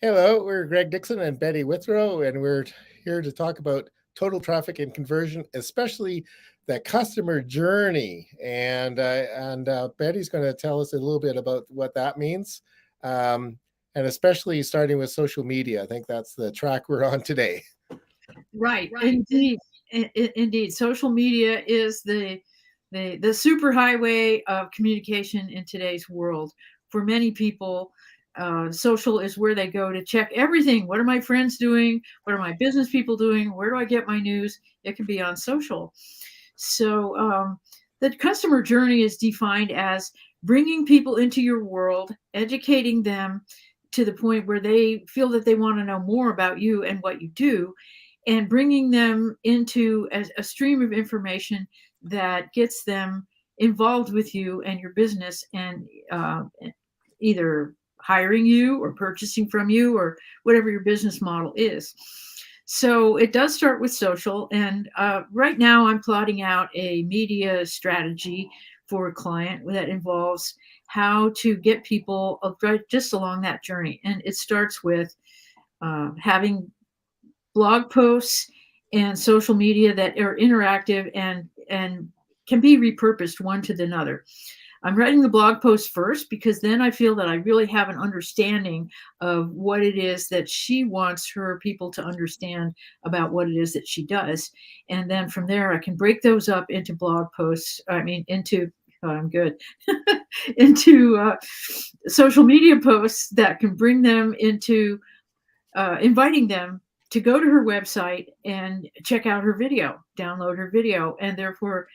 Hello, we're Greg Dixon and Betty Withrow, and we're here to talk about total traffic and conversion, especially the customer journey. And Betty's going to tell us a little bit about what that means, um, and especially starting with social media. I think that's the track we're on today. Right, indeed, indeed. Social media is the super highway of communication in today's world. For many people, social is where they go to check everything. What are my friends doing? What are my business people doing? Where do I get my news? It can be on social. So the customer journey is defined as bringing people into your world, educating them to the point where they feel that they want to know more about you and what you do, and bringing them into a stream of information that gets them involved with you and your business, and either hiring you or purchasing from you or whatever your business model is. So it does start with social. And right now, I'm plotting out a media strategy for a client that involves how to get people just along that journey. And it starts with having blog posts and social media that are interactive and can be repurposed one to another. I'm writing the blog post first because then I feel that I really have an understanding of what it is that she wants her people to understand about what it is that she does. And then from there, I can break those up into blog posts. I mean, into, oh, I'm good, into social media posts that can bring them into inviting them to go to her website and check out her video, download her video, and therefore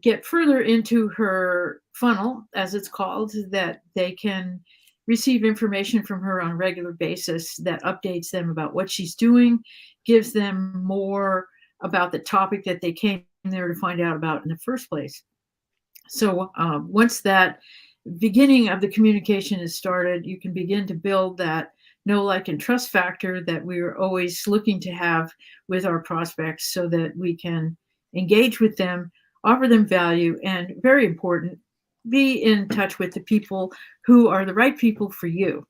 get further into her funnel, as it's called, that they can receive information from her on a regular basis that updates them about what she's doing, gives them more about the topic that they came there to find out about in the first place. So once that beginning of the communication is started, you can begin to build that know, like, and trust factor that we're always looking to have with our prospects so that we can engage with them, offer them value, and very important, be in touch with the people who are the right people for you.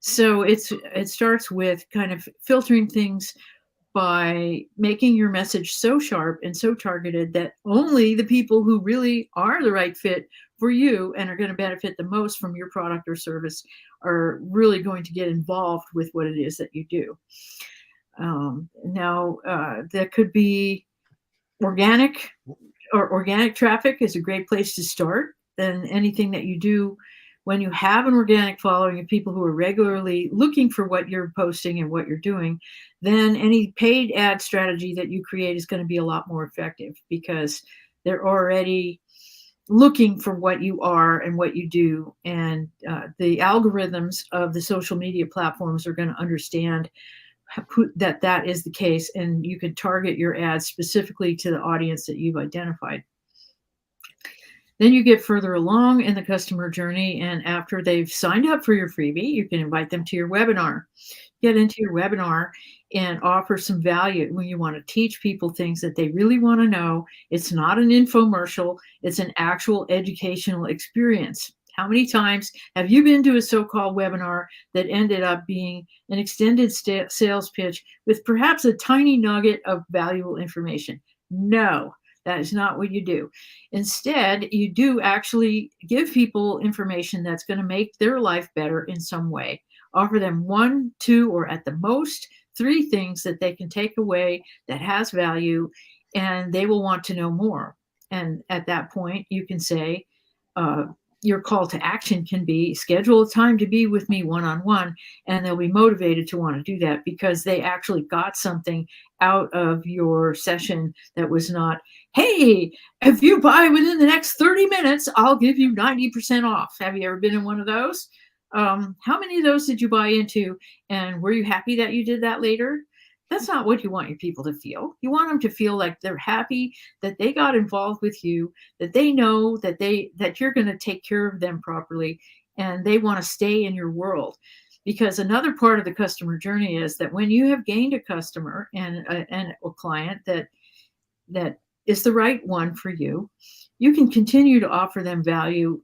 So it starts with kind of filtering things by making your message so sharp and so targeted that only the people who really are the right fit for you and are going to benefit the most from your product or service are really going to get involved with what it is that you do. Now, that could be organic, or organic traffic is a great place to start. Then anything that you do when you have an organic following of people who are regularly looking for what you're posting and what you're doing, then any paid ad strategy that you create is going to be a lot more effective because they're already looking for what you are and what you do. And the algorithms of the social media platforms are going to understand that that is the case, and you can target your ads specifically to the audience that you've identified. Then you get further along in the customer journey, and after they've signed up for your freebie, you can invite them to your webinar. Get into your webinar and offer some value when you want to teach people things that they really want to know. It's not an infomercial, it's an actual educational experience. How many times have you been to a so called webinar that ended up being an extended sales pitch with perhaps a tiny nugget of valuable information? No, that is not what you do. Instead, you do actually give people information that's going to make their life better in some way. Offer them one, two, or at the most three things that they can take away that has value, and they will want to know more. And at that point, you can say, your call to action can be schedule a time to be with me one on one, and they'll be motivated to want to do that because they actually got something out of your session that was not, hey, if you buy within the next 30 minutes, I'll give you 90% off. Have you ever been in one of those? How many of those did you buy into? And were you happy that you did that later? That's not what you want your people to feel. You want them to feel like they're happy that they got involved with you, that they know that you're going to take care of them properly, and they want to stay in your world. Because another part of the customer journey is that when you have gained a customer and a client that is the right one for you, you can continue to offer them value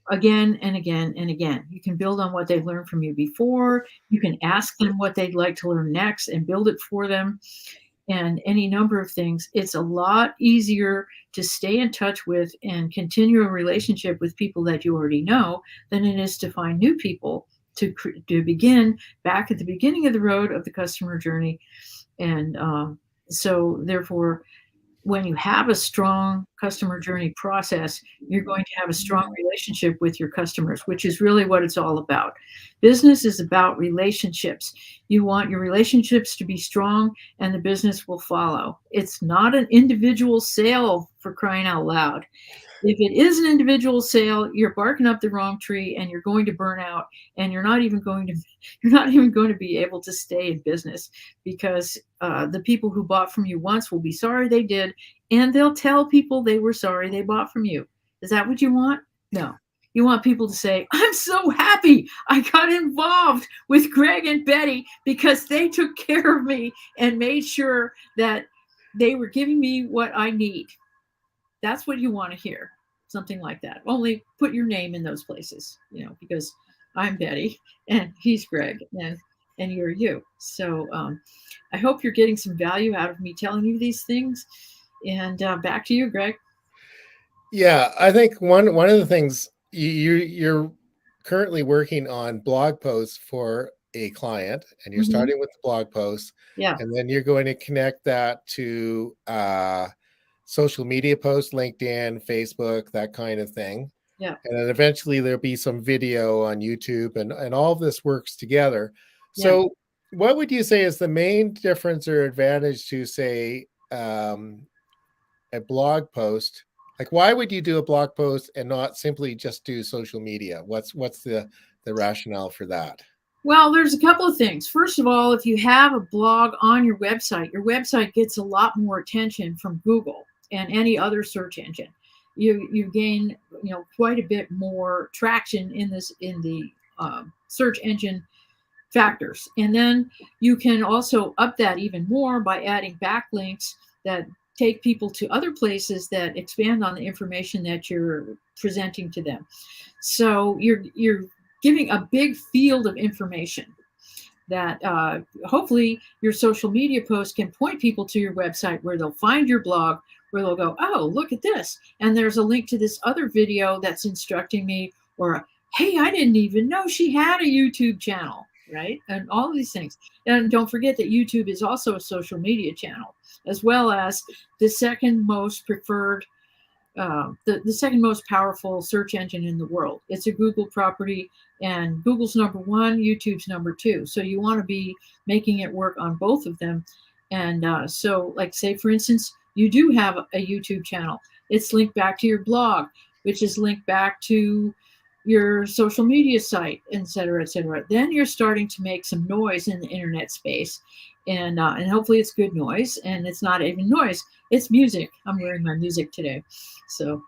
again and again and again. You can build on what they've learned from you before. You can ask them what they'd like to learn next and build it for them, and any number of things. It's a lot easier to stay in touch with and continue a relationship with people that you already know than it is to find new people to begin back at the beginning of the road of the customer journey. And so, therefore, when you have a strong customer journey process, you're going to have a strong relationship with your customers, which is really what it's all about. Business is about relationships. You want your relationships to be strong, and the business will follow. It's not an individual sale, for crying out loud. If it is an individual sale, you're barking up the wrong tree and you're going to burn out, and you're not even going to be able to stay in business, because the people who bought from you once will be sorry they did, and they'll tell people they were sorry they bought from you. Is that what you want? No. You want people to say, I'm so happy I got involved with Greg and Betty because they took care of me and made sure that they were giving me what I need. That's what you want to hear. Something like that. Only put your name in those places, because I'm Betty and he's Greg, and you're you. So I hope you're getting some value out of me telling you these things. And back to you, Greg. Yeah, I think one of the things you're currently working on blog posts for a client, and you're Mm-hmm. starting with the blog posts, Yeah. and then you're going to connect that to social media posts, LinkedIn, Facebook, that kind of thing. Yeah. And then eventually there'll be some video on YouTube, and all of this works together. Yeah. So what would you say is the main difference or advantage to, say, a blog post? Like, why would you do a blog post and not simply just do social media? What's the rationale for that? Well, there's a couple of things. First of all, if you have a blog on your website gets a lot more attention from Google and any other search engine. You gain quite a bit more traction in the search engine factors, and then you can also up that even more by adding backlinks that take people to other places that expand on the information that you're presenting to them. So you're giving a big field of information that hopefully your social media post can point people to your website, where they'll find your blog, where they'll go, oh, look at this. And there's a link to this other video that's instructing me, or, hey, I didn't even know she had a YouTube channel, right? And all of these things. And don't forget that YouTube is also a social media channel, as well as the second most preferred the second most powerful search engine in the world. It's a Google property, and Google's number one, YouTube's number two. So you want to be making it work on both of them. And so, like, say, for instance, you do have a YouTube channel. It's linked back to your blog, which is linked back to your social media site, et cetera, et cetera. Then you're starting to make some noise in the internet space. And hopefully it's good noise, and it's not even noise, it's music. I'm wearing my music today. So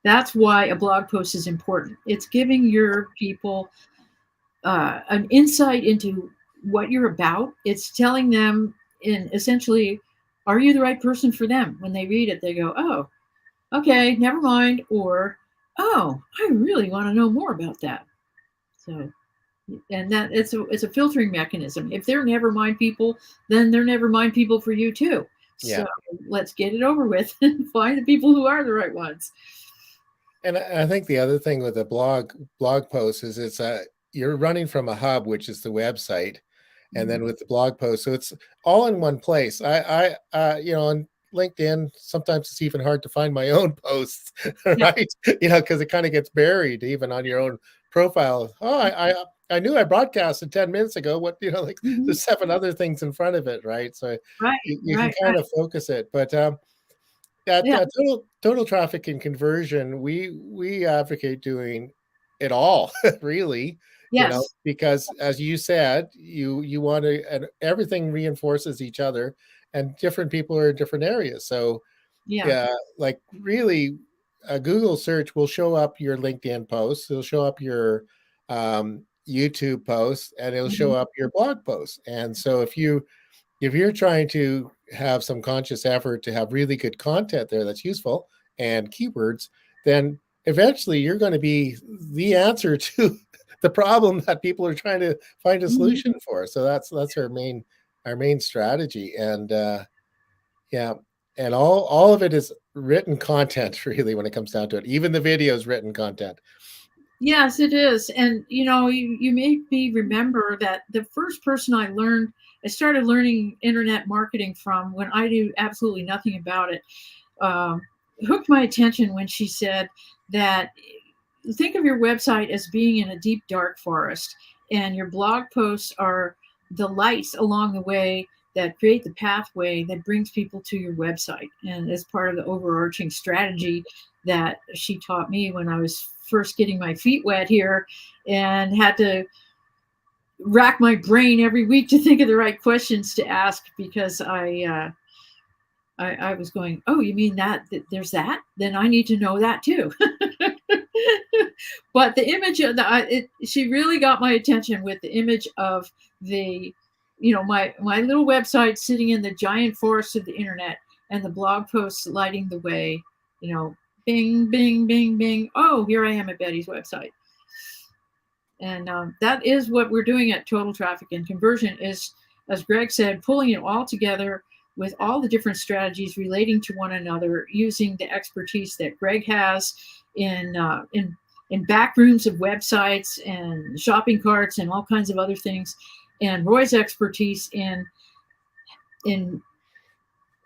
that's why a blog post is important. It's giving your people an insight into what you're about. It's telling them, in essentially, are you the right person for them? When they read it, they go, oh, okay, never mind. Or, oh, I really want to know more about that. So, and that it's a filtering mechanism. If they're never mind people, then they're never mind people for you too. Yeah. So let's get it over with and find the people who are the right ones. And I think the other thing with a blog post is you're running from a hub, which is the website, and then with the blog post, so it's all in one place. On LinkedIn, sometimes it's even hard to find my own posts, Yeah. right? Because it kind of gets buried even on your own profile. Oh, I knew I broadcasted 10 minutes ago. What, like Mhm. there's 7 other things in front of it, right? So Right, you can right, kind right. of focus it. But at Yeah. total traffic and conversion, we advocate doing it all, really, Yes. because as you said, you want to, and everything reinforces each other, and different people are in different areas. So Yeah. yeah, like really, a Google search will show up your LinkedIn posts, it'll show up your YouTube posts, and it'll show Mhm. up your blog posts. And so if you're trying to have some conscious effort to have really good content there that's useful and keywords, then eventually you're going to be the answer to the problem that people are trying to find a Mhm. solution for. So that's our main strategy. And yeah, and all of it is written content really when it comes down to it. Even the video is written content. Yes, it is. And you made me remember that the first person I started learning internet marketing from, when I knew absolutely nothing about it, um, hooked my attention when she said that, think of your website as being in a deep dark forest, and your blog posts are the lights along the way that create the pathway that brings people to your website. And as part of the overarching strategy that she taught me when I was first getting my feet wet here and had to rack my brain every week to think of the right questions to ask, because I was going, oh, you mean there's that? Then I need to know that too. But the image of she really got my attention with the image of the, my little website sitting in the giant forest of the internet, and the blog posts lighting the way, bing, bing, bing, bing. Oh, here I am at Betty's website. And that is what we're doing at Total Traffic and Conversion, is, as Greg said, pulling it all together with all the different strategies relating to one another, using the expertise that Greg has in back rooms of websites and shopping carts and all kinds of other things, and Roy's expertise in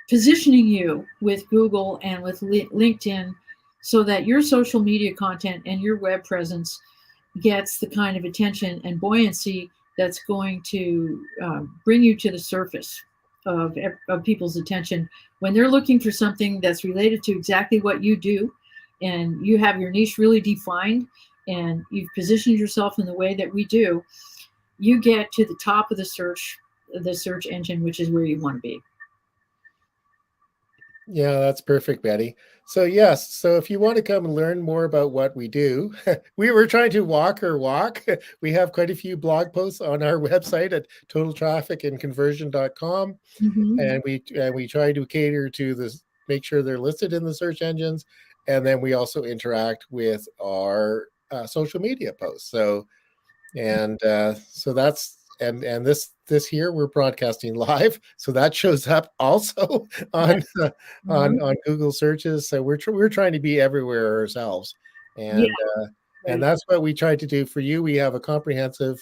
positioning you with Google and with LinkedIn, so that your social media content and your web presence gets the kind of attention and buoyancy that's going to bring you to the surface of people's attention when they're looking for something that's related to exactly what you do, and you have your niche really defined, and you've positioned yourself in the way that we do. You get to the top of the search engine, which is where you want to be. Yeah, that's perfect, Betty. So yes, so if you want to come and learn more about what we do, we were trying to walk her walk. We have quite a few blog posts on our website at totaltrafficandconversion.com, Mm-hmm. and we try to cater to this, make sure they're listed in the search engines, and then we also interact with our social media posts. So so that's and this here we're broadcasting live, so that shows up also Yeah. on Uh-huh. on Google searches. So we're trying to be everywhere ourselves, Yeah. and Right. that's what we try to do for you. We have a comprehensive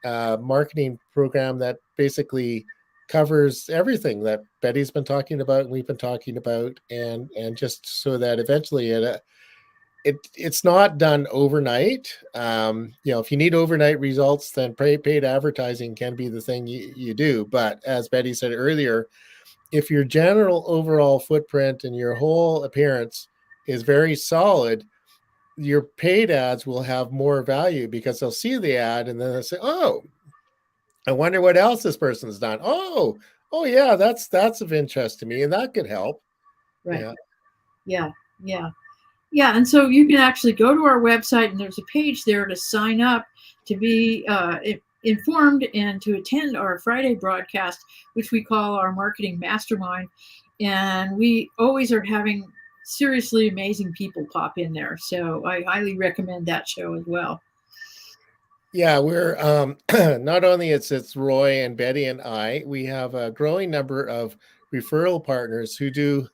marketing program that basically covers everything that Betty's been talking about and we've been talking about, and just so that eventually it's not done overnight. If you need overnight results, then paid advertising can be the thing you do. But as Betty said earlier, if your general overall footprint and your whole appearance is very solid, your paid ads will have more value because they'll see the ad and then they'll say, "Oh, I wonder what else this person's done. Oh yeah, that's of interest to me, and that could help." Right. Yeah. Yeah. Yeah. Yeah, and so you can actually go to our website, and there's a page there to sign up to be informed and to attend our Friday broadcast, which we call our marketing mastermind. And we always are having seriously amazing people pop in there. So I highly recommend that show as well. Yeah, we're not only it's Roy and Betty and I, we have a growing number of referral partners who do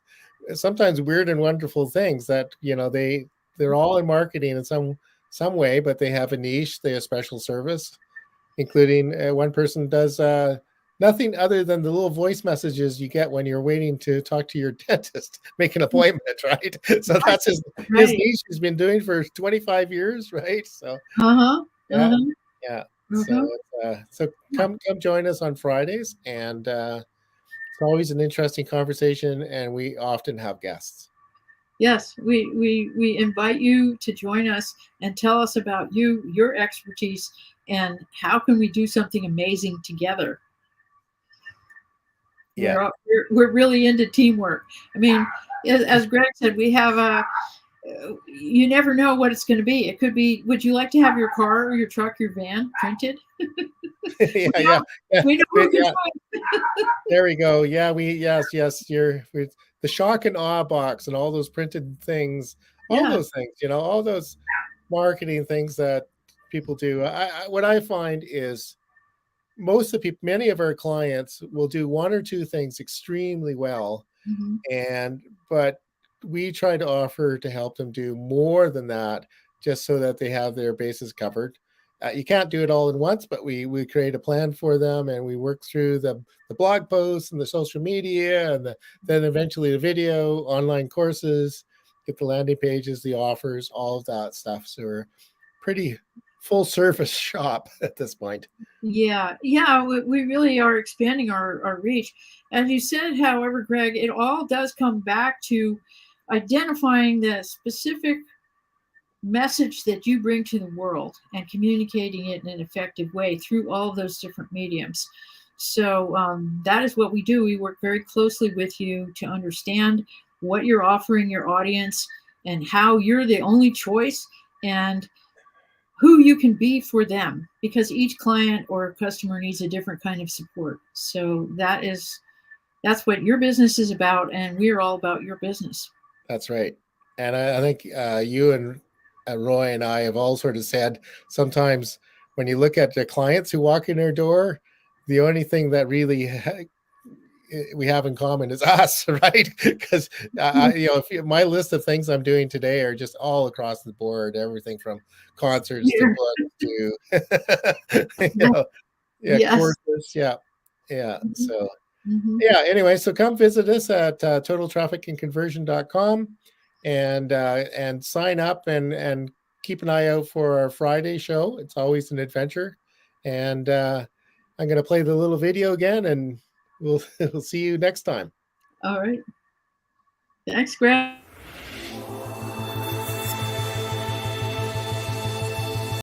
sometimes weird and wonderful things that, they're all in marketing in some way, but they have a niche, they have special service, including one person does nothing other than the little voice messages you get when you're waiting to talk to your dentist, make an appointment, right? So Right. that's his Right. niche he's been doing for 25 years, right? So Uh-huh. yeah, Uh-huh. yeah. Uh-huh. So Yeah. come join us on Fridays, and it's always an interesting conversation, and we often have guests. Yes, we invite you to join us and tell us about your expertise, and how can we do something amazing together. Yeah. We're really into teamwork. I mean, as Greg said, we have a. You never know what it's going to be. It could be. Would you like to have your car or your truck, your van printed? Yeah, We yeah, know. yeah, We know who can yeah. find. There we go. Yeah, yes, you're the shock and awe box and all those printed things all Yeah. those things, all those marketing things that people do. What I find is most of the people, many of our clients will do one or two things extremely well, Mhm. and but we try to offer to help them do more than that, just so that they have their bases covered. You can't do it all at once, but we create a plan for them, and we work through the blog posts and the social media, and then eventually the video, online courses, get the landing pages, the offers, all of that stuff. So we're pretty full service shop at this point. Yeah, yeah, we really are expanding our reach. As you said, however, Greg, it all does come back to identifying the specific message that you bring to the world and communicating it in an effective way through all of those different mediums. So that is what we do. We work very closely with you to understand what you're offering your audience and how you're the only choice and who you can be for them, because each client or customer needs a different kind of support. So that's what your business is about, and we're all about your business. That's right. And I think you and Roy and I have all sort of said sometimes when you look at the clients who walk in their door, the only thing that really we have in common is us, right? Because my list of things I'm doing today are just all across the board, everything from concerts to Yeah. books to yeah, Yes. courses, yeah. Mhm. So Mhm. yeah, anyway, so come visit us at totaltrafficandconversion.com and sign up and keep an eye out for our Friday show. It's always an adventure. And I'm going to play the little video again, and we'll we'll see you next time. All right. Thanks, Greg.